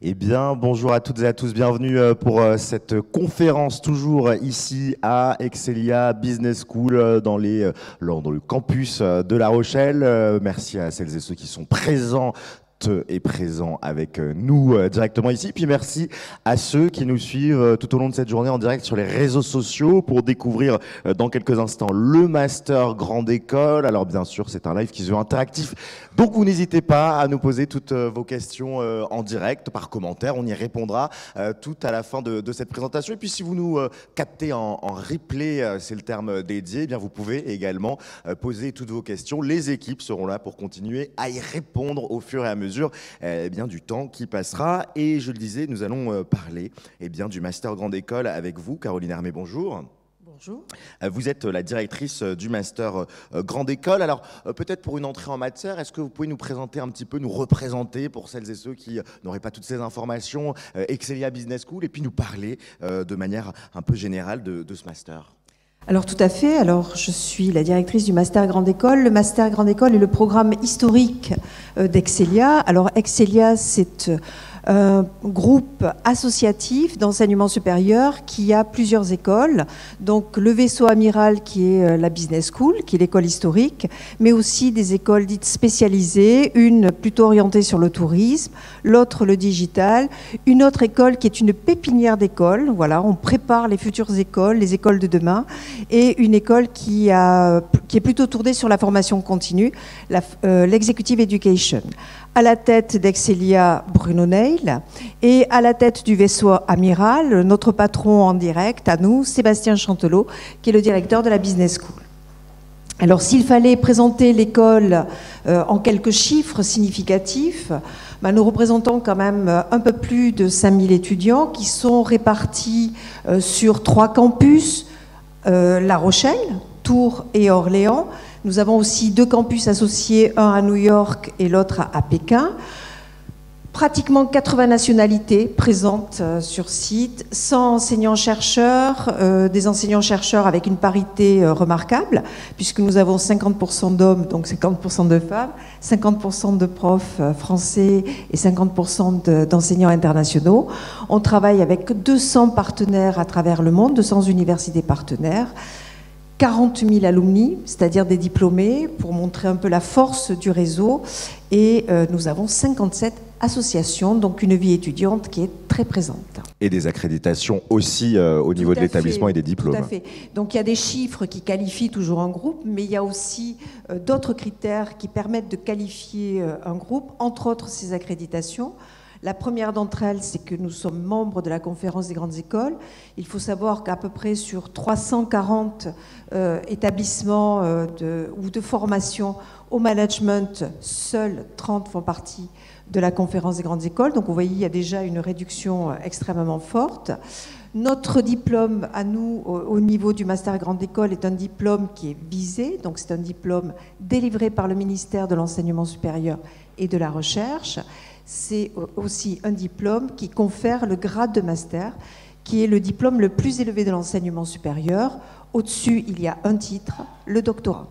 Eh bien, bonjour à toutes et à tous, bienvenue pour cette conférence toujours ici à Excelia Business School dans le campus de La Rochelle. Merci à celles et ceux qui sont présents et présents avec nous directement ici. Puis merci à ceux qui nous suivent tout au long de cette journée en direct sur les réseaux sociaux pour découvrir dans quelques instants le Master Grande École. Alors bien sûr, c'est un live qui se veut interactif, donc vous n'hésitez pas à nous poser toutes vos questions en direct, par commentaire. On y répondra tout à la fin de cette présentation. Et puis si vous nous captez en replay, c'est le terme dédié, eh bien vous pouvez également poser toutes vos questions. Les équipes seront là pour continuer à y répondre au fur et à mesure du temps qui passera. Et je le disais, nous allons parler du Master Grande École avec vous. Caroline Hermé, bonjour. Bonjour. Vous êtes la directrice du Master Grande École. Alors, peut-être pour une entrée en matière, est-ce que vous pouvez nous présenter un petit peu, nous représenter pour celles et ceux qui n'auraient pas toutes ces informations, Excelia Business School, et puis nous parler de manière un peu générale de ce Master? Alors tout à fait, alors je suis la directrice du Master Grande École. Le Master Grande École est le programme historique d'Excelia. Alors Excelia, c'est un groupe associatif d'enseignement supérieur qui a plusieurs écoles. Donc le vaisseau amiral qui est la Business School, qui est l'école historique, mais aussi des écoles dites spécialisées, une plutôt orientée sur le tourisme, l'autre le digital, une autre école qui est une pépinière d'écoles. Voilà, on prépare les futures écoles, les écoles de demain, et une école qui est plutôt tournée sur la formation continue, l'Executive Education. À la tête d'Excelia, Bruno Neil, et à la tête du vaisseau amiral, notre patron en direct, à nous, Sébastien Chantelot, qui est le directeur de la Business School. Alors, s'il fallait présenter l'école en quelques chiffres significatifs, nous représentons quand même un peu plus de 5000 étudiants qui sont répartis sur 3 campus, La Rochelle, Tours et Orléans. Nous avons aussi 2 campus associés, un à New York et l'autre à Pékin. Pratiquement 80 nationalités présentes sur site, 100 enseignants-chercheurs, des enseignants-chercheurs avec une parité remarquable, puisque nous avons 50% d'hommes, donc 50% de femmes, 50% de profs français et 50% d'enseignants internationaux. On travaille avec 200 partenaires à travers le monde, 200 universités partenaires. 40 000 alumni, c'est-à-dire des diplômés, pour montrer un peu la force du réseau. Et nous avons 57 associations, donc une vie étudiante qui est très présente. Et des accréditations aussi au niveau de l'établissement et des diplômes. Tout à fait. Donc il y a des chiffres qui qualifient toujours un groupe, mais il y a aussi d'autres critères qui permettent de qualifier un groupe, entre autres ces accréditations. La première d'entre elles, c'est que nous sommes membres de la Conférence des grandes écoles. Il faut savoir qu'à peu près sur 340 établissements ou de formation au management, seuls 30 font partie de la Conférence des grandes écoles. Donc vous voyez, il y a déjà une réduction extrêmement forte. Notre diplôme à nous, au niveau du Master Grande École, est un diplôme qui est visé. Donc c'est un diplôme délivré par le ministère de l'Enseignement supérieur et de la Recherche. C'est aussi un diplôme qui confère le grade de master, qui est le diplôme le plus élevé de l'enseignement supérieur. Au-dessus, il y a un titre, le doctorat.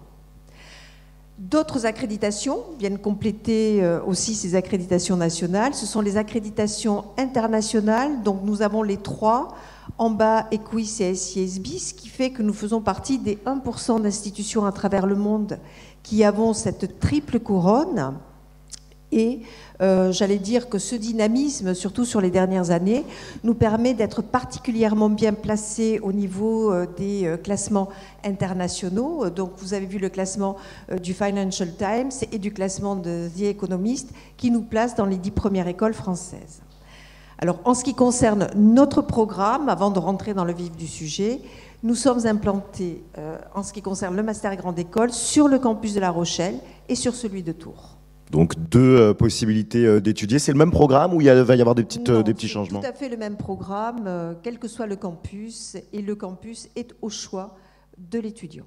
D'autres accréditations viennent compléter aussi ces accréditations nationales. Ce sont les accréditations internationales. Donc nous avons les 3, en bas, EQUIS et SISB, ce qui fait que nous faisons partie des 1% d'institutions à travers le monde qui avons cette triple couronne. Et j'allais dire que ce dynamisme, surtout sur les dernières années, nous permet d'être particulièrement bien placés au niveau des classements internationaux. Donc vous avez vu le classement du Financial Times et du classement de The Economist qui nous place dans les 10 premières écoles françaises. Alors en ce qui concerne notre programme, avant de rentrer dans le vif du sujet, nous sommes implantés en ce qui concerne le Master Grande École sur le campus de La Rochelle et sur celui de Tours. Donc 2 possibilités d'étudier. C'est le même programme ou va y avoir des petits changements? Tout à fait le même programme, quel que soit le campus, et le campus est au choix de l'étudiant.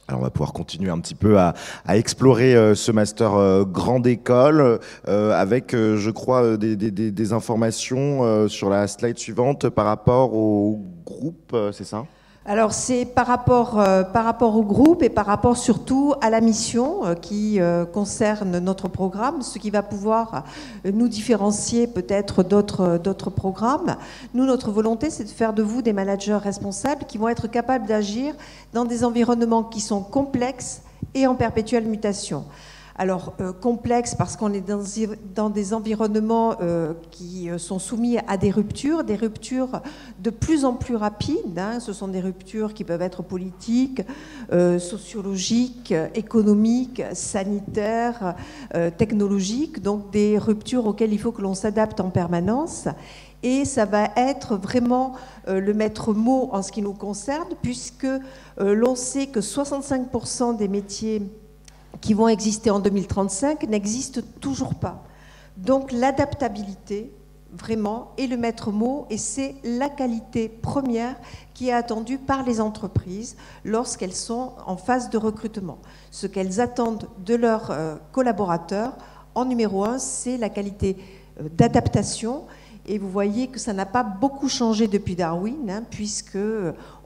Alors on va pouvoir continuer un petit peu à explorer ce Master Grande École avec, je crois, des informations sur la slide suivante par rapport au groupe, c'est ça ? Alors c'est par rapport au groupe et par rapport surtout à la mission qui concerne notre programme, ce qui va pouvoir nous différencier peut-être d'autres programmes. Nous, notre volonté, c'est de faire de vous des managers responsables qui vont être capables d'agir dans des environnements qui sont complexes et en perpétuelle mutation. Alors, complexe parce qu'on est dans des environnements qui sont soumis à des ruptures de plus en plus rapides. Hein. Ce sont des ruptures qui peuvent être politiques, sociologiques, économiques, sanitaires, technologiques, donc des ruptures auxquelles il faut que l'on s'adapte en permanence. Et ça va être vraiment le maître mot en ce qui nous concerne, puisque l'on sait que 65% des métiers qui vont exister en 2035 n'existent toujours pas. Donc l'adaptabilité, vraiment, est le maître mot et c'est la qualité première qui est attendue par les entreprises lorsqu'elles sont en phase de recrutement. Ce qu'elles attendent de leurs collaborateurs, en numéro 1, c'est la qualité d'adaptation. Et vous voyez que ça n'a pas beaucoup changé depuis Darwin, hein, puisque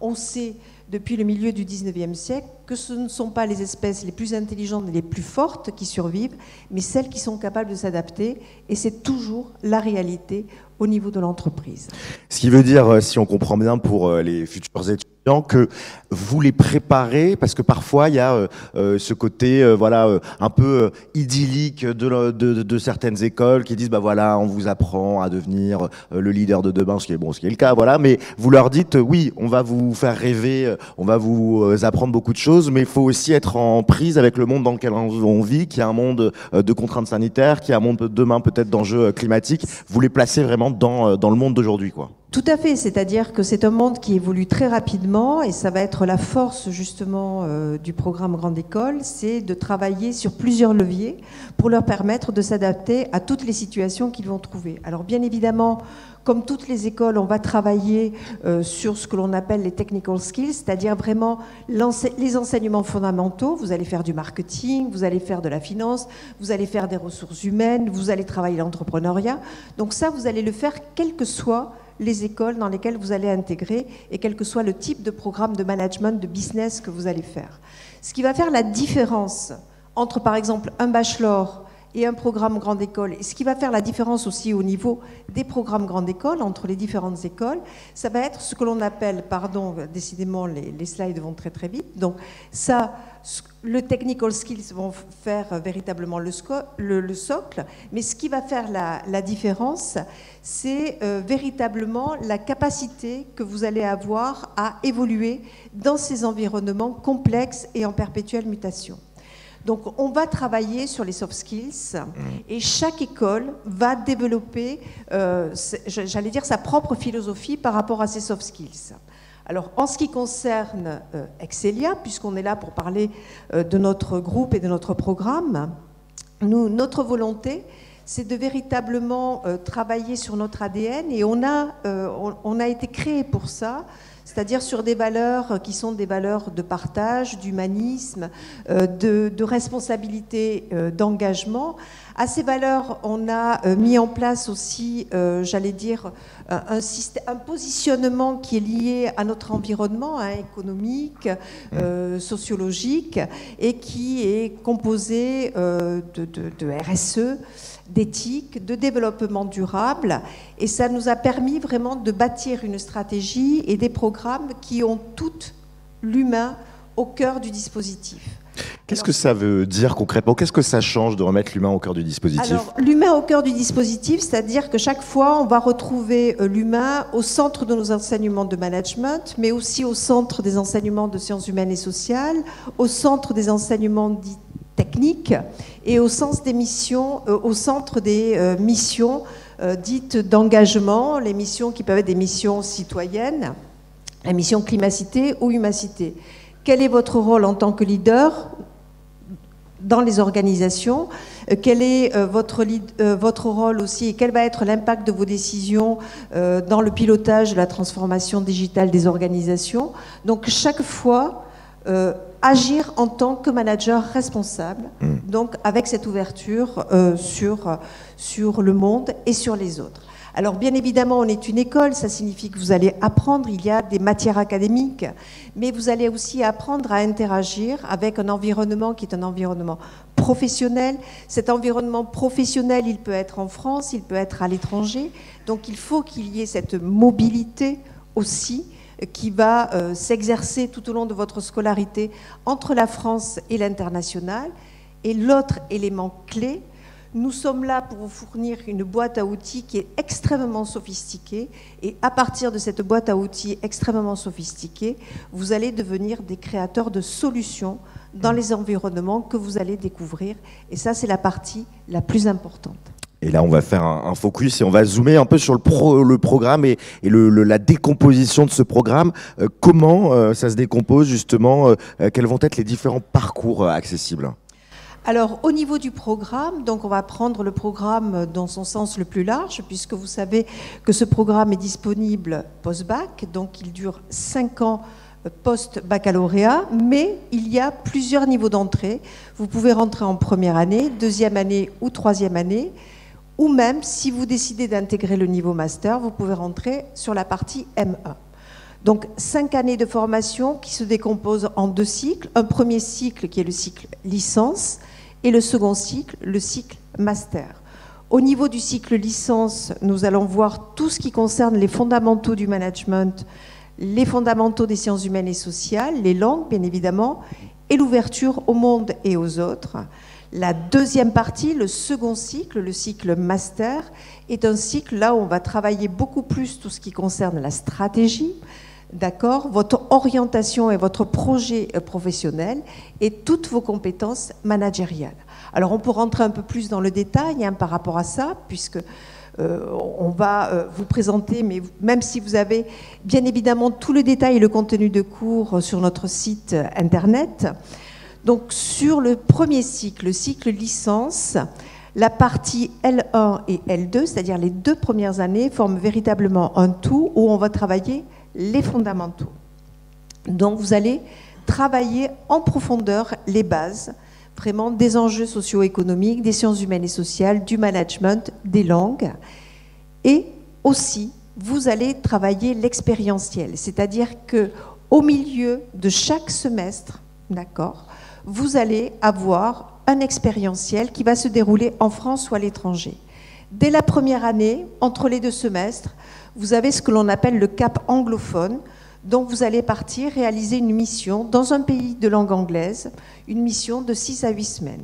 on sait depuis le milieu du 19e siècle que ce ne sont pas les espèces les plus intelligentes et les plus fortes qui survivent, mais celles qui sont capables de s'adapter, et c'est toujours la réalité au niveau de l'entreprise. Ce qui veut dire, si on comprend bien pour les futurs étudiants, que vous les préparez, parce que parfois il y a ce côté voilà, un peu idyllique de certaines écoles qui disent bah voilà, on vous apprend à devenir le leader de demain, ce qui est le cas, voilà, mais vous leur dites oui, on va vous faire rêver, on va vous apprendre beaucoup de choses, mais il faut aussi être en prise avec le monde dans lequel on vit, qui est un monde de contraintes sanitaires, qui est un monde demain peut-être d'enjeux climatiques. Vous les placez vraiment dans le monde d'aujourd'hui, quoi. Tout à fait, c'est-à-dire que c'est un monde qui évolue très rapidement et ça va être la force justement du programme Grande École, c'est de travailler sur plusieurs leviers pour leur permettre de s'adapter à toutes les situations qu'ils vont trouver. Alors bien évidemment, comme toutes les écoles, on va travailler sur ce que l'on appelle les technical skills, c'est-à-dire vraiment les enseignements fondamentaux. Vous allez faire du marketing, vous allez faire de la finance, vous allez faire des ressources humaines, vous allez travailler l'entrepreneuriat. Donc ça, vous allez le faire quelles que soient les écoles dans lesquelles vous allez intégrer et quel que soit le type de programme de management, de business que vous allez faire. Ce qui va faire la différence entre, par exemple, un bachelor et un programme grande école, et ce qui va faire la différence aussi au niveau des programmes grande école, entre les différentes écoles, ça va être ce que l'on appelle, pardon, décidément les slides vont très très vite, donc ça, le technical skills vont faire véritablement le socle, mais ce qui va faire la différence, c'est véritablement la capacité que vous allez avoir à évoluer dans ces environnements complexes et en perpétuelle mutation. Donc on va travailler sur les soft skills et chaque école va développer, j'allais dire, sa propre philosophie par rapport à ces soft skills. Alors en ce qui concerne Excelia, puisqu'on est là pour parler de notre groupe et de notre programme, notre volonté, c'est de véritablement travailler sur notre ADN et on a été créé pour ça. C'est-à-dire sur des valeurs qui sont des valeurs de partage, d'humanisme, de responsabilité, d'engagement. À ces valeurs, on a mis en place aussi, j'allais dire, un positionnement qui est lié à notre environnement économique, sociologique, et qui est composé de RSE, d'éthique, de développement durable, et ça nous a permis vraiment de bâtir une stratégie et des programmes qui ont tout l'humain au cœur du dispositif. Qu'est-ce que ça veut dire concrètement? Qu'est-ce que ça change de remettre l'humain au cœur du dispositif? Alors, l'humain au cœur du dispositif, c'est-à-dire que chaque fois, on va retrouver l'humain au centre de nos enseignements de management, mais aussi au centre des enseignements de sciences humaines et sociales, au centre des enseignements dits techniques et au centre des missions dites d'engagement, les missions qui peuvent être des missions citoyennes, la mission climaticité ou humacité. Quel est votre rôle en tant que leader dans les organisations? Quel est votre rôle aussi et quel va être l'impact de vos décisions dans le pilotage de la transformation digitale des organisations? Donc chaque fois, agir en tant que manager responsable, donc avec cette ouverture sur le monde et sur les autres. Alors bien évidemment, on est une école, ça signifie que vous allez apprendre, il y a des matières académiques, mais vous allez aussi apprendre à interagir avec un environnement qui est un environnement professionnel. Cet environnement professionnel, il peut être en France, il peut être à l'étranger, donc il faut qu'il y ait cette mobilité aussi qui va s'exercer tout au long de votre scolarité entre la France et l'international. Et l'autre élément clé, nous sommes là pour vous fournir une boîte à outils qui est extrêmement sophistiquée, et à partir de cette boîte à outils extrêmement sophistiquée, vous allez devenir des créateurs de solutions dans les environnements que vous allez découvrir, et ça c'est la partie la plus importante. Et là, on va faire un focus et on va zoomer un peu sur le programme et la décomposition de ce programme. Comment ça se décompose justement? Quels vont être les différents parcours accessibles? Alors, au niveau du programme, donc on va prendre le programme dans son sens le plus large, puisque vous savez que ce programme est disponible post-bac, donc il dure 5 ans post-baccalauréat, mais il y a plusieurs niveaux d'entrée. Vous pouvez rentrer en première année, deuxième année ou troisième année, ou même, si vous décidez d'intégrer le niveau master, vous pouvez rentrer sur la partie M1. Donc, 5 années de formation qui se décomposent en 2 cycles. Un premier cycle qui est le cycle licence et le second cycle, le cycle master. Au niveau du cycle licence, nous allons voir tout ce qui concerne les fondamentaux du management, les fondamentaux des sciences humaines et sociales, les langues, bien évidemment, et l'ouverture au monde et aux autres. La deuxième partie, le second cycle, le cycle master, est un cycle là où on va travailler beaucoup plus tout ce qui concerne la stratégie, d'accord, votre orientation et votre projet professionnel et toutes vos compétences managériales. Alors on peut rentrer un peu plus dans le détail par rapport à ça, puisque on va vous présenter, mais même si vous avez bien évidemment tout le détail et le contenu de cours sur notre site internet. Donc sur le premier cycle, le cycle licence, la partie L1 et L2, c'est-à-dire les 2 premières années, forment véritablement un tout où on va travailler les fondamentaux. Donc vous allez travailler en profondeur les bases, vraiment des enjeux socio-économiques, des sciences humaines et sociales, du management, des langues. Et aussi, vous allez travailler l'expérientiel, c'est-à-dire qu'au milieu de chaque semestre, d'accord, vous allez avoir un expérientiel qui va se dérouler en France ou à l'étranger. Dès la première année, entre les 2 semestres, vous avez ce que l'on appelle le cap anglophone, donc vous allez partir réaliser une mission dans un pays de langue anglaise, une mission de 6 à 8 semaines.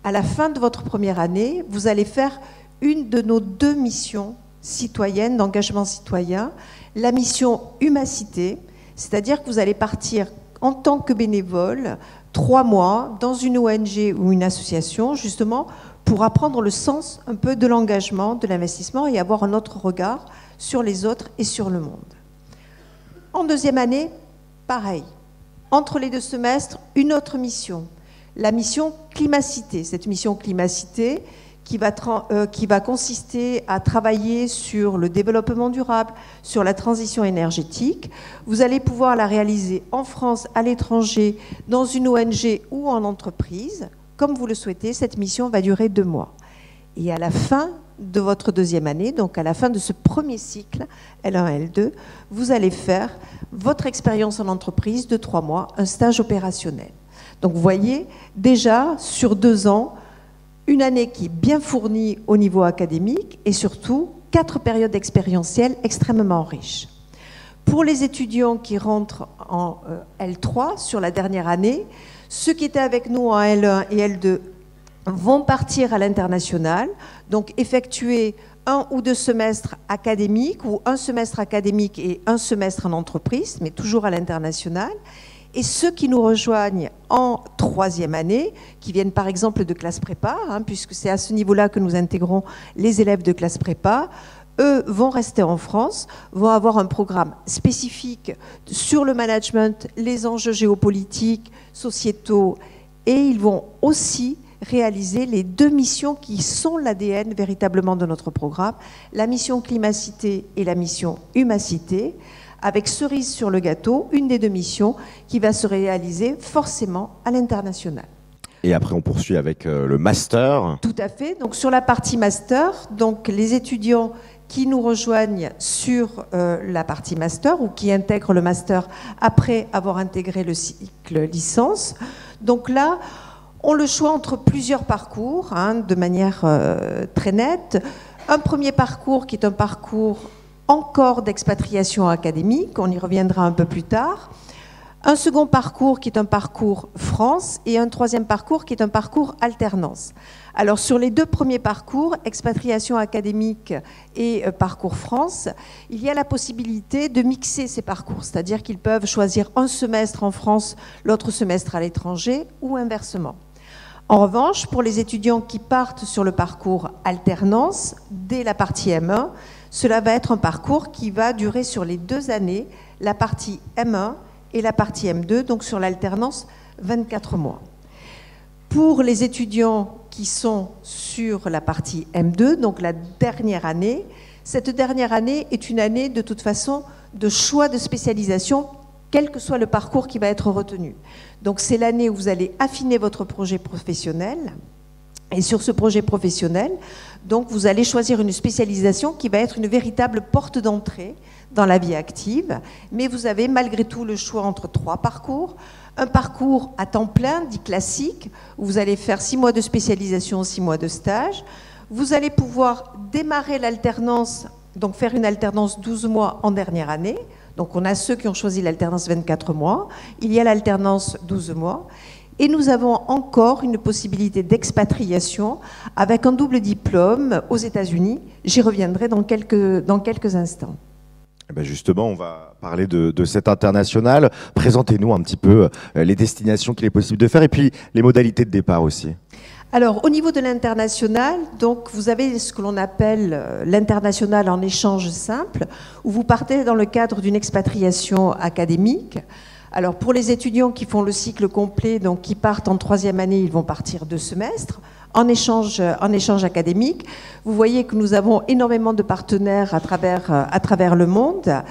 À la fin de votre première année, vous allez faire une de nos 2 missions citoyennes, d'engagement citoyen, la mission Humacité, c'est-à-dire que vous allez partir en tant que bénévole 3 mois dans une ONG ou une association, justement, pour apprendre le sens un peu de l'engagement, de l'investissement et avoir un autre regard sur les autres et sur le monde. En deuxième année, pareil. Entre les 2 semestres, une autre mission, la mission Climacité. Cette mission Climacité qui va consister à travailler sur le développement durable, sur la transition énergétique. Vous allez pouvoir la réaliser en France, à l'étranger, dans une ONG ou en entreprise. Comme vous le souhaitez, cette mission va durer 2 mois. Et à la fin de votre deuxième année, donc à la fin de ce premier cycle, L1, L2, vous allez faire votre expérience en entreprise de 3 mois, un stage opérationnel. Donc vous voyez, déjà, sur 2 ans, une année qui est bien fournie au niveau académique et surtout 4 périodes expérientielles extrêmement riches. Pour les étudiants qui rentrent en L3 sur la dernière année, ceux qui étaient avec nous en L1 et L2 vont partir à l'international, donc effectuer 1 ou 2 semestres académiques ou 1 semestre académique et 1 semestre en entreprise, mais toujours à l'international. Et ceux qui nous rejoignent en 3e année, qui viennent par exemple de classe prépa, puisque c'est à ce niveau-là que nous intégrons les élèves de classe prépa, eux vont rester en France, vont avoir un programme spécifique sur le management, les enjeux géopolitiques, sociétaux, et ils vont aussi réaliser les 2 missions qui sont l'ADN véritablement de notre programme, la mission Climacité et la mission Humacité, avec cerise sur le gâteau, une des 2 missions qui va se réaliser forcément à l'international. Et après, on poursuit avec le master. Tout à fait. Donc, sur la partie master, donc, les étudiants qui nous rejoignent sur la partie master ou qui intègrent le master après avoir intégré le cycle licence. Donc là, on le choix entre plusieurs parcours, de manière très nette. Un premier parcours qui est un parcours encore d'expatriation académique, on y reviendra un peu plus tard. Un second parcours qui est un parcours France et un troisième parcours qui est un parcours alternance. Alors sur les deux premiers parcours, expatriation académique et parcours France, il y a la possibilité de mixer ces parcours, c'est-à-dire qu'ils peuvent choisir un semestre en France, l'autre semestre à l'étranger ou inversement. En revanche, pour les étudiants qui partent sur le parcours alternance, dès la partie M1, cela va être un parcours qui va durer sur les 2 années, la partie M1 et la partie M2, donc sur l'alternance 24 mois. Pour les étudiants qui sont sur la partie M2, donc la dernière année, cette dernière année est une année de toute façon de choix de spécialisation, quel que soit le parcours qui va être retenu. Donc c'est l'année où vous allez affiner votre projet professionnel. Et sur ce projet professionnel, donc vous allez choisir une spécialisation qui va être une véritable porte d'entrée dans la vie active. Mais vous avez malgré tout le choix entre 3 parcours. Un parcours à temps plein, dit classique, où vous allez faire 6 mois de spécialisation, 6 mois de stage. Vous allez pouvoir démarrer l'alternance, donc faire une alternance 12 mois en dernière année. Donc on a ceux qui ont choisi l'alternance 24 mois. Il y a l'alternance 12 mois. Et nous avons encore une possibilité d'expatriation avec un double diplôme aux États-Unis. J'y reviendrai dans quelques instants. Eh bien justement, on va parler de cet international. Présentez-nous un petit peu les destinations qu'il est possible de faire et puis les modalités de départ aussi. Alors, au niveau de l'international, donc vous avez ce que l'on appelle l'international en échange simple, où vous partez dans le cadre d'une expatriation académique. Alors, pour les étudiants qui font le cycle complet, donc qui partent en 3e année, ils vont partir 2 semestres. En échange académique, vous voyez que nous avons énormément de partenaires à travers le monde.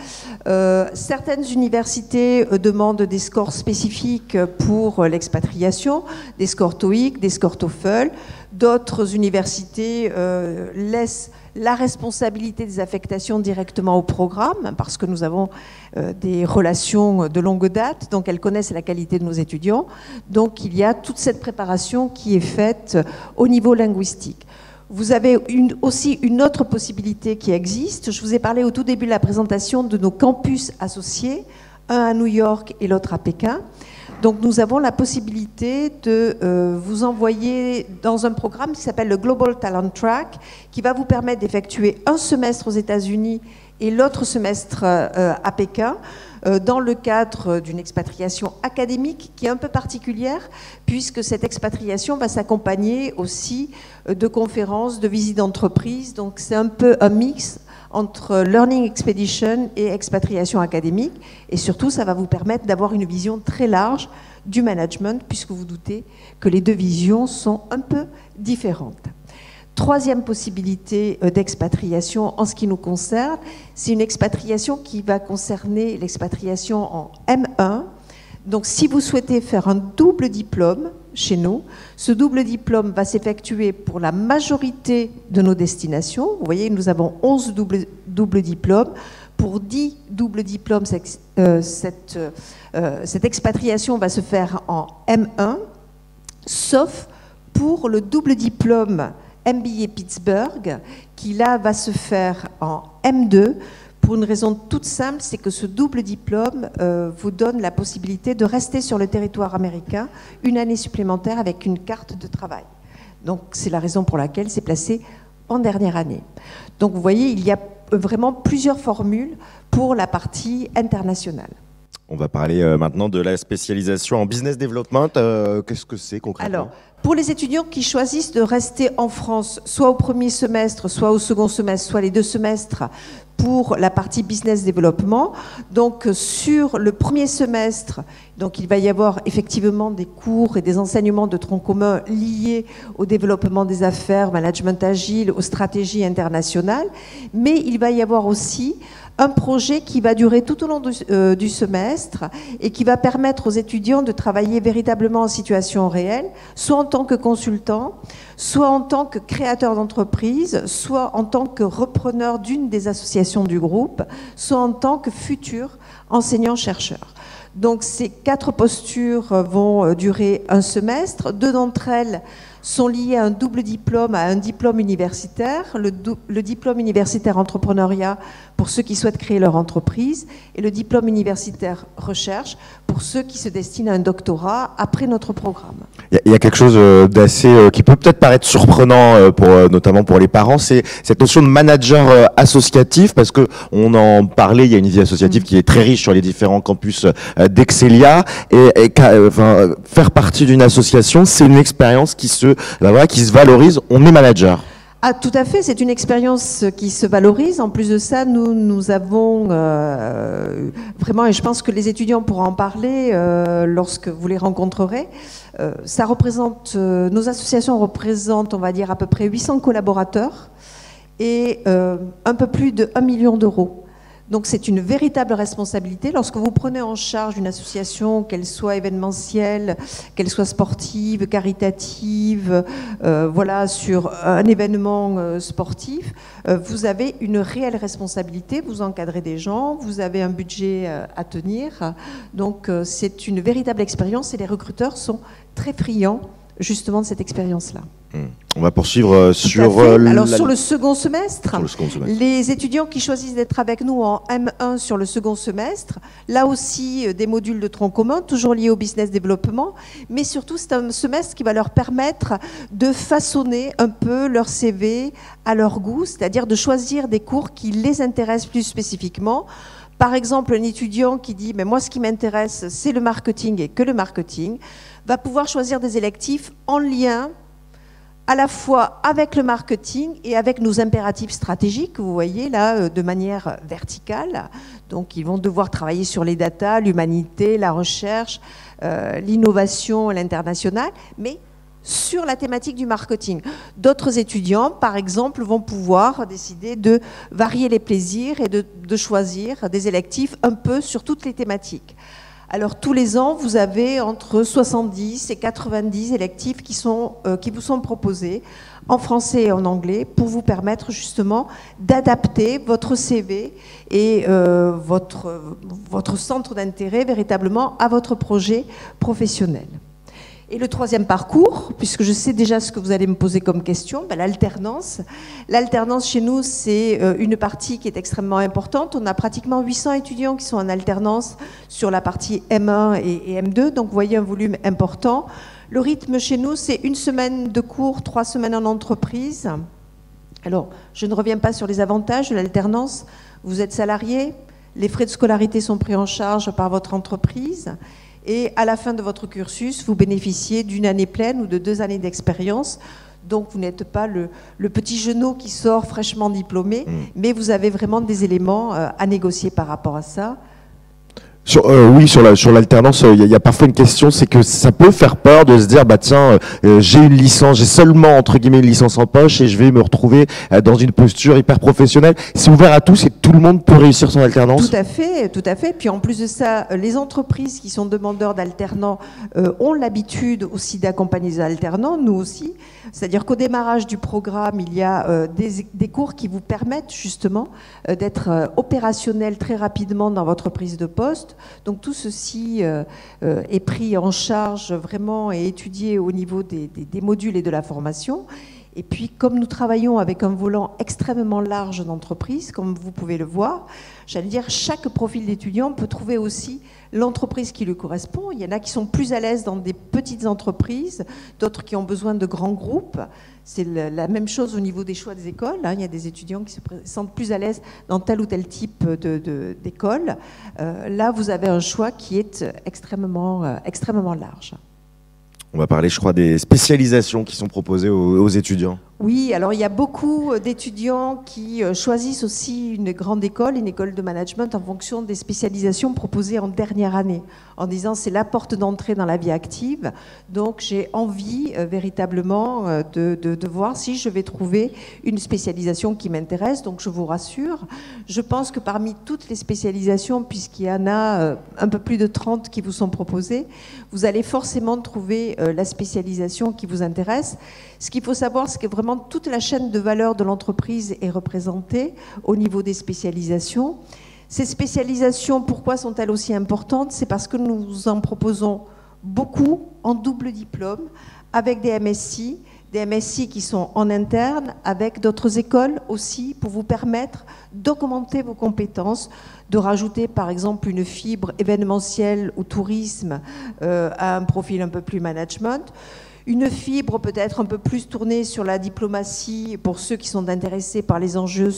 Certaines universités demandent des scores spécifiques pour l'expatriation, des scores TOEIC, des scores TOEFL. D'autres universités laissent la responsabilité des affectations directement au programme, parce que nous avons des relations de longue date, donc elles connaissent la qualité de nos étudiants. Donc il y a toute cette préparation qui est faite au niveau linguistique. Vous avez aussi une autre possibilité qui existe. Je vous ai parlé au tout début de la présentation de nos campus associés, un à New York et l'autre à Pékin. Donc nous avons la possibilité de vous envoyer dans un programme qui s'appelle le Global Talent Track, qui va vous permettre d'effectuer un semestre aux États-Unis et l'autre semestre à Pékin, dans le cadre d'une expatriation académique qui est un peu particulière, puisque cette expatriation va s'accompagner aussi de conférences, de visites d'entreprise. Donc c'est un peu un mix entre Learning Expedition et expatriation académique. Et surtout, ça va vous permettre d'avoir une vision très large du management, puisque vous doutez que les 2 visions sont un peu différentes. Troisième possibilité d'expatriation en ce qui nous concerne, c'est une expatriation qui va concerner l'expatriation en M1. Donc si vous souhaitez faire un double diplôme chez nous, ce double diplôme va s'effectuer pour la majorité de nos destinations. Vous voyez, nous avons 11 doubles diplômes. Pour 10 doubles diplômes, cette expatriation va se faire en M1, sauf pour le double diplôme MBA Pittsburgh, qui là va se faire en M2, pour une raison toute simple, c'est que ce double diplôme vous donne la possibilité de rester sur le territoire américain une année supplémentaire avec une carte de travail. Donc c'est la raison pour laquelle c'est placé en dernière année. Donc vous voyez, il y a vraiment plusieurs formules pour la partie internationale. On va parler maintenant de la spécialisation en business development. Qu'est-ce que c'est concrètement ? Alors, pour les étudiants qui choisissent de rester en France, soit au premier semestre, soit au second semestre, soit les 2 semestres, pour la partie business développement. Donc sur le premier semestre, donc il va y avoir effectivement des cours et des enseignements de tronc commun liés au développement des affaires, management agile, aux stratégies internationales, mais il va y avoir aussi un projet qui va durer tout au long du semestre et qui va permettre aux étudiants de travailler véritablement en situation réelle, soit tant que consultant, soit en tant que créateur d'entreprise, soit en tant que repreneur d'une des associations du groupe, soit en tant que futur enseignant-chercheur. Donc ces 4 postures vont durer un semestre. 2 d'entre elles sont liées à un double diplôme, à un diplôme universitaire, le diplôme universitaire entrepreneuriat pour ceux qui souhaitent créer leur entreprise et le diplôme universitaire recherche pour ceux qui se destinent à un doctorat après notre programme. Il y a quelque chose d'assez qui peut peut-être paraître surprenant notamment pour les parents, c'est cette notion de manager associatif, parce que on en parlait, il y a une vie associative qui est très riche sur les différents campus d'Excelia enfin, faire partie d'une association, c'est une expérience qui se valorise. On est manager. Ah, tout à fait, c'est une expérience qui se valorise. En plus de ça, nous avons vraiment, et je pense que les étudiants pourront en parler lorsque vous les rencontrerez, ça représente, nos associations représentent, on va dire, à peu près 800 collaborateurs et un peu plus de 1 million d'euros. Donc c'est une véritable responsabilité. Lorsque vous prenez en charge une association, qu'elle soit événementielle, qu'elle soit sportive, caritative, voilà, sur un événement sportif, vous avez une réelle responsabilité, vous encadrez des gens, vous avez un budget à tenir. Donc c'est une véritable expérience et les recruteurs sont très friands justement de cette expérience-là. On va poursuivre sur sur le second semestre. Les étudiants qui choisissent d'être avec nous en M1 sur le second semestre, là aussi des modules de tronc commun, toujours liés au business développement, mais surtout c'est un semestre qui va leur permettre de façonner un peu leur CV à leur goût, c'est-à-dire de choisir des cours qui les intéressent plus spécifiquement. Par exemple, un étudiant qui dit mais moi ce qui m'intéresse c'est le marketing et que le marketing, va pouvoir choisir des électifs en lien à la fois avec le marketing et avec nos impératifs stratégiques, vous voyez là, de manière verticale. Donc ils vont devoir travailler sur les data, l'humanité, la recherche, l'innovation, l'international, mais sur la thématique du marketing. D'autres étudiants, par exemple, vont pouvoir décider de varier les plaisirs et de choisir des électifs un peu sur toutes les thématiques. Alors tous les ans, vous avez entre 70 et 90 électifs qui vous sont proposés en français et en anglais pour vous permettre justement d'adapter votre CV et votre centre d'intérêt véritablement à votre projet professionnel. Et le troisième parcours, puisque je sais déjà ce que vous allez me poser comme question, l'alternance. L'alternance chez nous, c'est une partie qui est extrêmement importante. On a pratiquement 800 étudiants qui sont en alternance sur la partie M1 et M2, donc vous voyez un volume important. Le rythme chez nous, c'est 1 semaine de cours, 3 semaines en entreprise. Alors, je ne reviens pas sur les avantages de l'alternance. Vous êtes salarié, les frais de scolarité sont pris en charge par votre entreprise. Et à la fin de votre cursus, vous bénéficiez d'une année pleine ou de 2 années d'expérience. Donc vous n'êtes pas le petit genou qui sort fraîchement diplômé, mais vous avez vraiment des éléments à négocier par rapport à ça. Oui, sur l'alternance, il y a parfois une question, c'est que ça peut faire peur de se dire, bah tiens, j'ai une licence, j'ai seulement entre guillemets une licence en poche et je vais me retrouver dans une posture hyper professionnelle. C'est ouvert à tous et tout le monde peut réussir son alternance. Tout à fait, tout à fait. Puis en plus de ça, les entreprises qui sont demandeurs d'alternants ont l'habitude aussi d'accompagner les alternants, nous aussi. C'est-à-dire qu'au démarrage du programme, il y a des cours qui vous permettent justement d'être opérationnel très rapidement dans votre prise de poste. Donc tout ceci est pris en charge vraiment et étudié au niveau des modules et de la formation. Et puis comme nous travaillons avec un volant extrêmement large d'entreprise, comme vous pouvez le voir, j'allais dire chaque profil d'étudiant peut trouver aussi l'entreprise qui lui correspond. Il y en a qui sont plus à l'aise dans des petites entreprises, d'autres qui ont besoin de grands groupes. C'est la même chose au niveau des choix des écoles. Il y a des étudiants qui se sentent plus à l'aise dans tel ou tel type d'école. Là, vous avez un choix qui est extrêmement large. On va parler, je crois, des spécialisations qui sont proposées aux étudiants. Oui, alors il y a beaucoup d'étudiants qui choisissent aussi une grande école, une école de management en fonction des spécialisations proposées en dernière année, en disant c'est la porte d'entrée dans la vie active. Donc j'ai envie véritablement de voir si je vais trouver une spécialisation qui m'intéresse. Donc je vous rassure, je pense que parmi toutes les spécialisations, puisqu'il y en a un peu plus de 30 qui vous sont proposées, vous allez forcément trouver la spécialisation qui vous intéresse. Ce qu'il faut savoir, c'est que vraiment toute la chaîne de valeur de l'entreprise est représentée au niveau des spécialisations. Ces spécialisations, pourquoi sont-elles aussi importantes? C'est parce que nous en proposons beaucoup en double diplôme, avec des MSI qui sont en interne, avec d'autres écoles aussi, pour vous permettre d'augmenter vos compétences, de rajouter par exemple une fibre événementielle ou tourisme à un profil un peu plus management. Une fibre peut-être un peu plus tournée sur la diplomatie pour ceux qui sont intéressés par les enjeux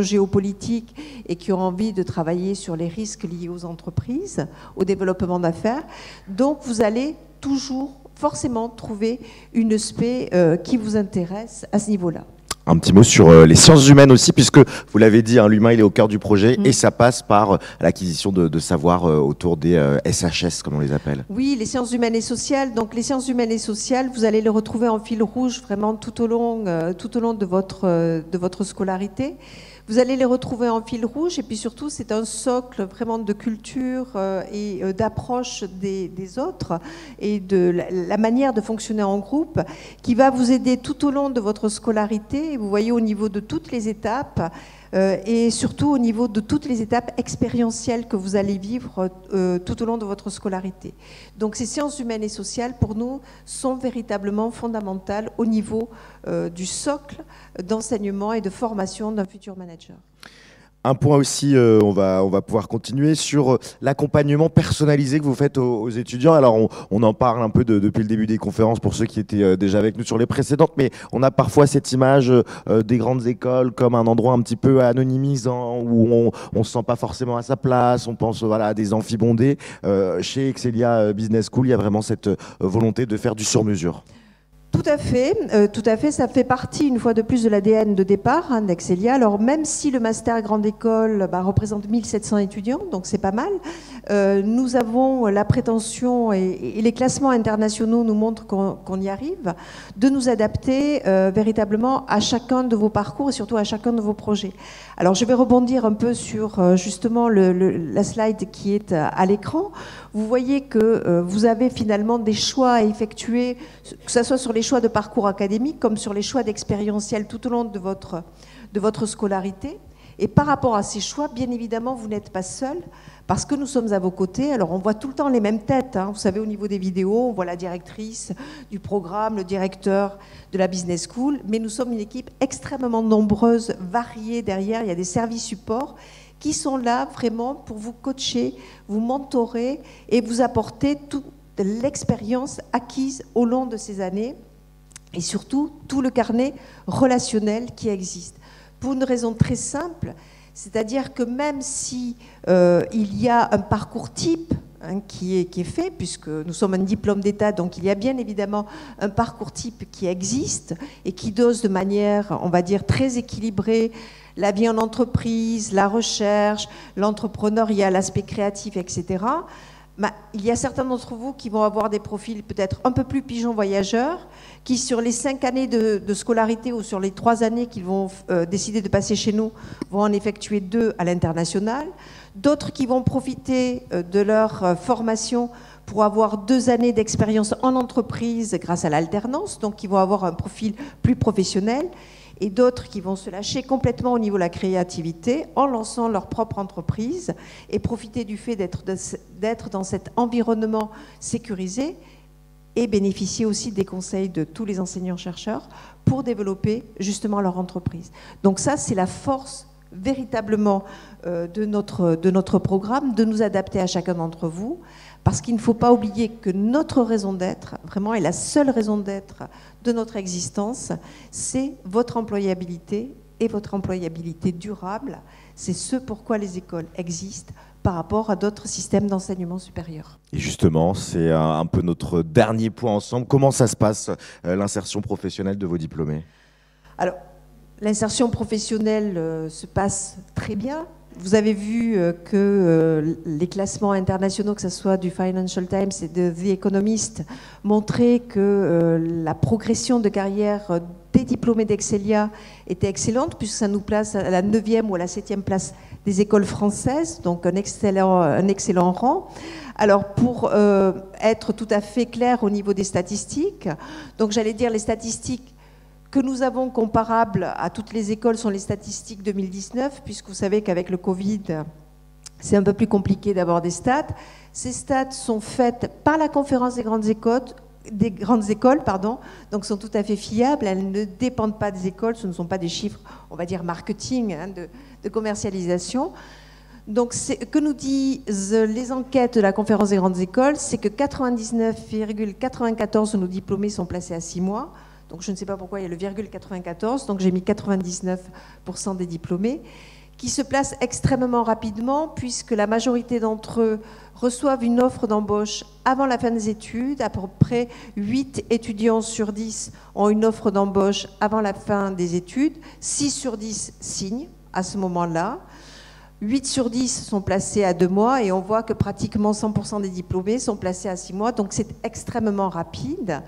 géopolitiques et qui ont envie de travailler sur les risques liés aux entreprises, au développement d'affaires. Donc vous allez toujours forcément trouver une spé qui vous intéresse à ce niveau-là. Un petit mot sur les sciences humaines aussi, puisque vous l'avez dit, hein, l'humain il est au cœur du projet et ça passe par l'acquisition de savoir autour des SHS, comme on les appelle. Oui, les sciences humaines et sociales. Donc les sciences humaines et sociales, vous allez les retrouver en fil rouge vraiment tout au long de votre scolarité. Vous allez les retrouver en fil rouge et puis surtout c'est un socle vraiment de culture et d'approche des autres et de la manière de fonctionner en groupe qui va vous aider tout au long de votre scolarité. Et vous voyez au niveau de toutes les étapes et surtout au niveau de toutes les étapes expérientielles que vous allez vivre tout au long de votre scolarité. Donc ces sciences humaines et sociales pour nous sont véritablement fondamentales au niveau du socle d'enseignement et de formation d'un futur manager. Un point aussi, on va pouvoir continuer sur l'accompagnement personnalisé que vous faites aux étudiants. Alors, on en parle un peu depuis le début des conférences pour ceux qui étaient déjà avec nous sur les précédentes, mais on a parfois cette image des grandes écoles comme un endroit un petit peu anonymisant où on ne se sent pas forcément à sa place, on pense à des amphibondés. Chez Excelia Business School, il y a vraiment cette volonté de faire du sur-mesure. Tout à fait, ça fait partie une fois de plus de l'ADN de départ d'Excelia. Alors même si le master grande école représente 1700 étudiants, donc c'est pas mal, nous avons la prétention, et les classements internationaux nous montrent qu'on y arrive, de nous adapter véritablement à chacun de vos parcours et surtout à chacun de vos projets. Alors je vais rebondir un peu sur justement la slide qui est à l'écran. Vous voyez que vous avez finalement des choix à effectuer, que ce soit sur les choix de parcours académique comme sur les choix d'expérientiel tout au long de votre scolarité. Et par rapport à ces choix, bien évidemment, vous n'êtes pas seul parce que nous sommes à vos côtés. Alors on voit tout le temps les mêmes têtes, hein. Vous savez, au niveau des vidéos, on voit la directrice du programme, le directeur de la Business School, mais nous sommes une équipe extrêmement nombreuse, variée derrière. Il y a des services supports qui sont là vraiment pour vous coacher, vous mentorer et vous apporter toute l'expérience acquise au long de ces années et surtout tout le carnet relationnel qui existe. Pour une raison très simple, c'est-à-dire que même si il y a un parcours type qui est fait, puisque nous sommes un diplôme d'État, donc il y a bien évidemment un parcours type qui existe et qui dose de manière, on va dire, très équilibrée la vie en entreprise, la recherche, l'entrepreneuriat, l'aspect créatif, etc. Il y a certains d'entre vous qui vont avoir des profils peut-être un peu plus pigeons voyageurs, qui sur les 5 années de scolarité ou sur les 3 années qu'ils vont décider de passer chez nous, vont en effectuer 2 à l'international. D'autres qui vont profiter de leur formation pour avoir 2 années d'expérience en entreprise grâce à l'alternance, donc qui vont avoir un profil plus professionnel. Et d'autres qui vont se lâcher complètement au niveau de la créativité en lançant leur propre entreprise et profiter du fait d'être dans cet environnement sécurisé et bénéficier aussi des conseils de tous les enseignants-chercheurs pour développer justement leur entreprise. Donc ça, c'est la force véritablement de notre programme, de nous adapter à chacun d'entre vous, parce qu'il ne faut pas oublier que notre raison d'être, vraiment, et la seule raison d'être de notre existence, c'est votre employabilité et votre employabilité durable. C'est ce pourquoi les écoles existent par rapport à d'autres systèmes d'enseignement supérieur. Et justement, c'est un peu notre dernier point ensemble. Comment ça se passe, l'insertion professionnelle de vos diplômés? Alors, l'insertion professionnelle se passe très bien. Vous avez vu que les classements internationaux, que ce soit du Financial Times et de The Economist, montraient que la progression de carrière des diplômés d'Excelia était excellente, puisque ça nous place à la 9e ou à la 7e place des écoles françaises, donc un excellent rang. Alors, pour être tout à fait clair au niveau des statistiques, donc j'allais dire les statistiques que nous avons comparables à toutes les écoles sont les statistiques 2019, puisque vous savez qu'avec le Covid, c'est un peu plus compliqué d'avoir des stats. Ces stats sont faites par la conférence des grandes écoles, donc sont tout à fait fiables. Elles ne dépendent pas des écoles, ce ne sont pas des chiffres, on va dire marketing, de commercialisation. Donc, ce que nous disent les enquêtes de la conférence des grandes écoles, c'est que 99,94% de nos diplômés sont placés à 6 mois. Donc je ne sais pas pourquoi il y a le virgule 94, donc j'ai mis 99% des diplômés, qui se placent extrêmement rapidement, puisque la majorité d'entre eux reçoivent une offre d'embauche avant la fin des études. À peu près 8 étudiants sur 10 ont une offre d'embauche avant la fin des études. 6 sur 10 signent à ce moment-là. 8 sur 10 sont placés à 2 mois et on voit que pratiquement 100% des diplômés sont placés à 6 mois, donc c'est extrêmement rapide.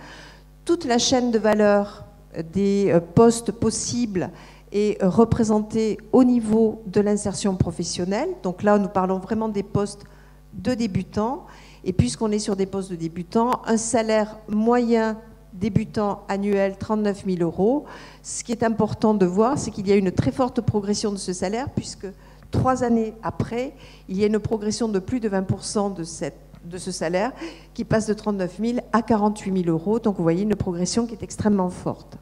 Toute la chaîne de valeur des postes possibles est représentée au niveau de l'insertion professionnelle. Donc là, nous parlons vraiment des postes de débutants. Et puisqu'on est sur des postes de débutants, un salaire moyen débutant annuel, 39 000 €. Ce qui est important de voir, c'est qu'il y a une très forte progression de ce salaire, puisque 3 années après, il y a une progression de plus de 20% de ce salaire qui passe de 39 000 à 48 000 €. Donc vous voyez une progression qui est extrêmement forte.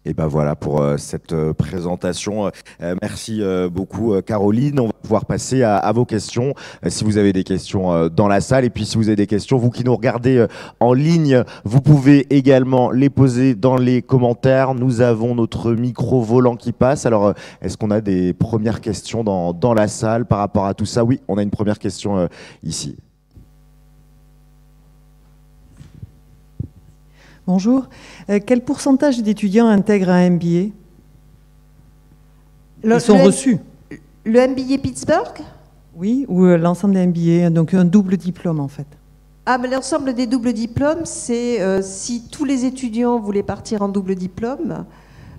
Et ben voilà pour cette présentation. Merci beaucoup Caroline. On va pouvoir passer à vos questions. Si vous avez des questions dans la salle, et puis si vous avez des questions, vous qui nous regardez en ligne, vous pouvez également les poser dans les commentaires. Nous avons notre micro volant qui passe. Alors est-ce qu'on a des premières questions dans la salle par rapport à tout ça? Oui, on a une première question ici. Bonjour. Quel pourcentage d'étudiants intègrent un MBA? Ils sont reçus. Le MBA Pittsburgh? Oui, ou l'ensemble des MBA, donc un double diplôme en fait. Ah, mais l'ensemble des doubles diplômes, c'est si tous les étudiants voulaient partir en double diplôme,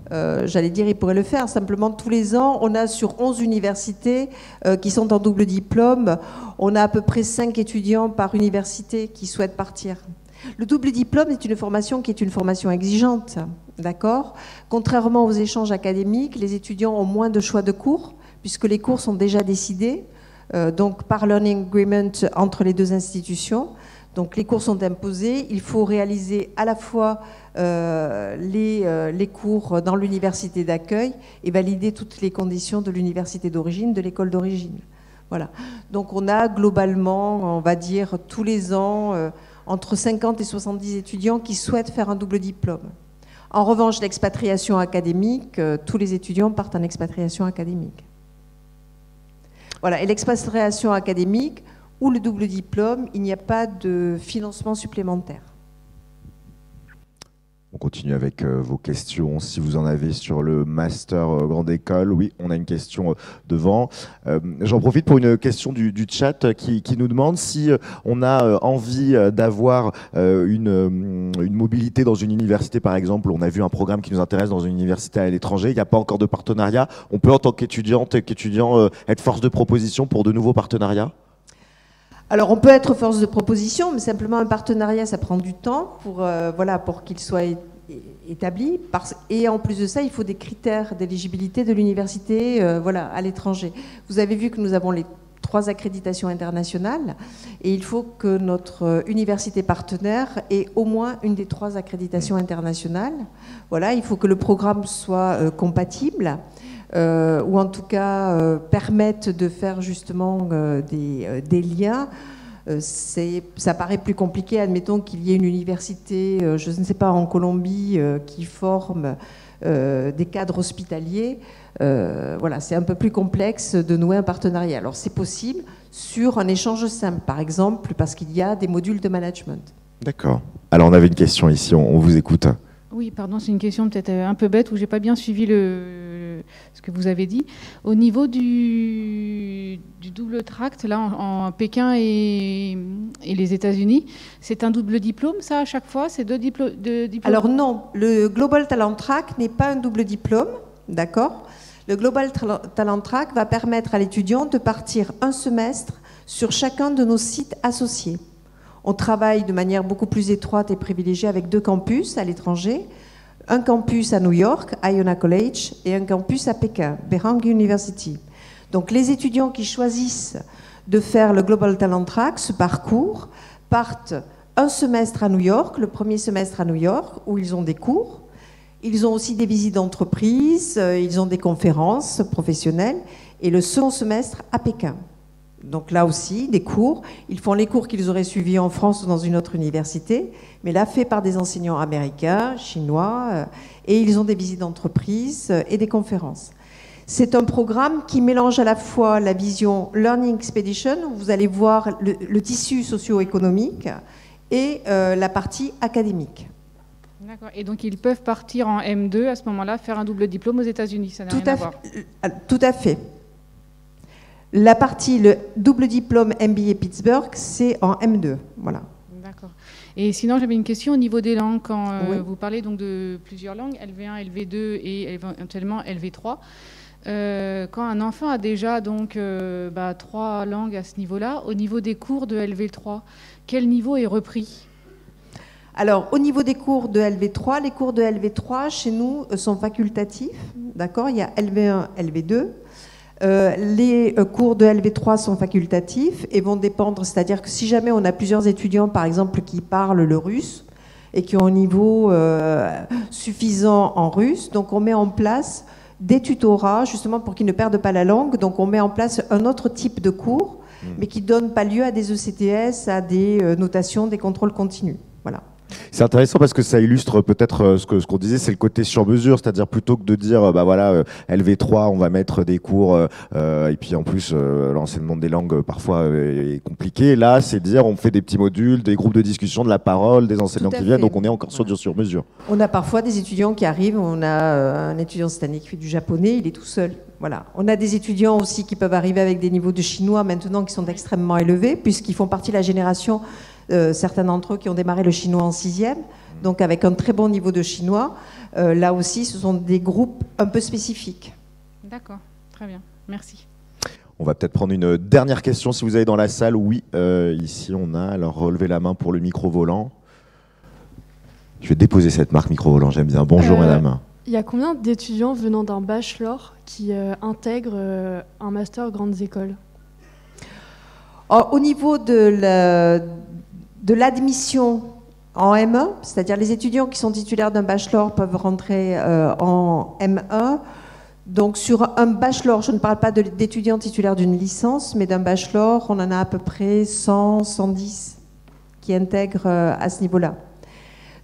j'allais dire ils pourraient le faire. Simplement, tous les ans, on a sur 11 universités qui sont en double diplôme, on a à peu près 5 étudiants par université qui souhaitent partir. Le double diplôme est une formation qui est une formation exigeante, d'accord? Contrairement aux échanges académiques, les étudiants ont moins de choix de cours, puisque les cours sont déjà décidés, donc par learning agreement entre les deux institutions. Donc les cours sont imposés, il faut réaliser à la fois les cours dans l'université d'accueil et valider toutes les conditions de l'université d'origine, de l'école d'origine. Voilà. Donc on a globalement, on va dire, tous les ans, entre 50 et 70 étudiants qui souhaitent faire un double diplôme. En revanche, l'expatriation académique, tous les étudiants partent en expatriation académique. Voilà, et l'expatriation académique ou le double diplôme, il n'y a pas de financement supplémentaire. On continue avec vos questions, si vous en avez sur le master grande école. Oui, on a une question devant. J'en profite pour une question du chat qui nous demande si on a envie d'avoir une mobilité dans une université, par exemple. On a vu un programme qui nous intéresse dans une université à l'étranger. Il n'y a pas encore de partenariat. On peut, en tant qu'étudiant, être force de proposition pour de nouveaux partenariats? Alors, on peut être force de proposition, mais simplement un partenariat, ça prend du temps pour qu'il soit établi. Et en plus de ça, il faut des critères d'éligibilité de l'université à l'étranger. Vous avez vu que nous avons les 3 accréditations internationales et il faut que notre université partenaire ait au moins une des 3 accréditations internationales. Voilà, il faut que le programme soit compatible. Ou en tout cas permettent de faire justement des liens. Ça paraît plus compliqué, admettons qu'il y ait une université, je ne sais pas, en Colombie, qui forme des cadres hospitaliers. Voilà, c'est un peu plus complexe de nouer un partenariat. Alors c'est possible sur un échange simple, par exemple, parce qu'il y a des modules de management. D'accord. Alors on avait une question ici, on vous écoute. Oui, pardon, c'est une question peut-être un peu bête où j'ai pas bien suivi ce que vous avez dit. Au niveau du double tract, là, en Pékin et les États-Unis, c'est un double diplôme, ça, à chaque fois? C'est deux diplômes? Alors non, le Global Talent Track n'est pas un double diplôme, d'accord? Le Global Talent Track va permettre à l'étudiant de partir un semestre sur chacun de nos sites associés. On travaille de manière beaucoup plus étroite et privilégiée avec 2 campus à l'étranger, un campus à New York, Iona College, et un campus à Pékin, Beihang University. Donc les étudiants qui choisissent de faire le Global Talent Track, ce parcours, partent un semestre à New York, le premier semestre à New York, où ils ont des cours. Ils ont aussi des visites d'entreprise, ils ont des conférences professionnelles, et le second semestre à Pékin. Donc là aussi, des cours. Ils font les cours qu'ils auraient suivis en France ou dans une autre université, mais là, faits par des enseignants américains, chinois, et ils ont des visites d'entreprise et des conférences. C'est un programme qui mélange à la fois la vision Learning Expedition, où vous allez voir le tissu socio-économique, et la partie académique. D'accord. Et donc, ils peuvent partir en M2 à ce moment-là, faire un double diplôme aux États-Unis. Ça n'a rien à voir. Tout à fait. La partie, le double diplôme MBA Pittsburgh, c'est en M2. Voilà. D'accord. Et sinon, j'avais une question au niveau des langues. Quand Oui. vous parlez donc de plusieurs langues, LV1, LV2 et éventuellement LV3, quand un enfant a déjà donc 3 langues à ce niveau-là, au niveau des cours de LV3, quel niveau est repris? Alors, au niveau des cours de LV3, les cours de LV3, chez nous, sont facultatifs. D'accord? Il y a LV1, LV2. Les cours de LV3 sont facultatifs et vont dépendre, c'est-à-dire que si jamais on a plusieurs étudiants, par exemple, qui parlent le russe et qui ont un niveau suffisant en russe, donc on met en place des tutorats, justement pour qu'ils ne perdent pas la langue. Donc on met en place un autre type de cours, mais qui ne donne pas lieu à des ECTS, à des notations, des contrôles continus. Voilà. C'est intéressant parce que ça illustre peut-être ce qu'on disait, c'est le côté sur mesure, c'est-à-dire plutôt que de dire LV3 on va mettre des cours et puis en plus l'enseignement des langues parfois est compliqué. Là c'est dire on fait des petits modules, des groupes de discussion, de la parole, des enseignants qui viennent, donc on est encore sur mesure. On a parfois des étudiants qui arrivent, on a un étudiant cette année qui fait du japonais, il est tout seul. Voilà. On a des étudiants aussi qui peuvent arriver avec des niveaux de chinois maintenant qui sont extrêmement élevés puisqu'ils font partie de la génération. Certains d'entre eux qui ont démarré le chinois en 6e, donc avec un très bon niveau de chinois. Là aussi, ce sont des groupes un peu spécifiques. D'accord, très bien, merci. On va peut-être prendre une dernière question si vous avez dans la salle. Oui, ici on a, alors relevez la main pour le micro-volant. Je vais déposer cette marque micro-volant, j'aime bien. Bonjour madame. Il y a combien d'étudiants venant d'un bachelor qui intègrent un master grandes écoles? Au niveau de l'admission en M1, c'est-à-dire les étudiants qui sont titulaires d'un bachelor peuvent rentrer en M1. Donc sur un bachelor, je ne parle pas d'étudiants titulaires d'une licence, mais d'un bachelor, on en a à peu près 100, 110 qui intègrent à ce niveau-là.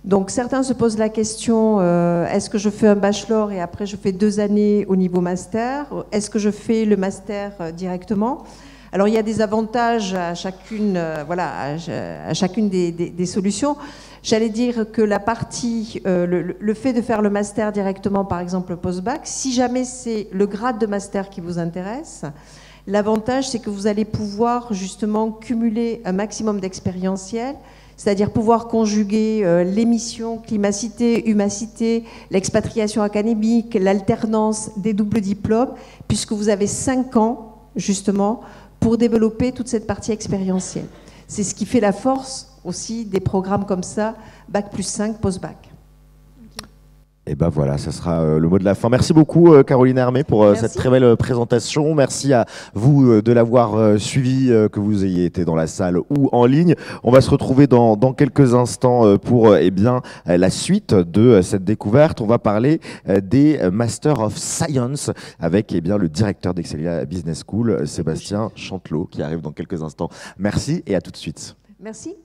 Donc certains se posent la question, est-ce que je fais un bachelor et après je fais 2 années au niveau master? Est-ce que je fais le master directement? Alors il y a des avantages à chacune, à chacune des solutions. J'allais dire que la partie, le fait de faire le master directement, par exemple post-bac, si jamais c'est le grade de master qui vous intéresse, l'avantage c'est que vous allez pouvoir justement cumuler un maximum d'expérientiel, c'est-à-dire pouvoir conjuguer les missions climacité, humacité, l'expatriation académique, l'alternance des doubles diplômes, puisque vous avez 5 ans justement pour développer toute cette partie expérientielle. C'est ce qui fait la force aussi des programmes comme ça, Bac+5, post-bac. Et ben voilà, ça sera le mot de la fin. Merci beaucoup Caroline Hermé pour cette très belle présentation. Merci à vous de l'avoir suivi, que vous ayez été dans la salle ou en ligne. On va se retrouver dans quelques instants pour la suite de cette découverte. On va parler des Master of Science avec le directeur d'Excelia Business School, Sébastien Chantelot, qui arrive dans quelques instants. Merci et à tout de suite. Merci.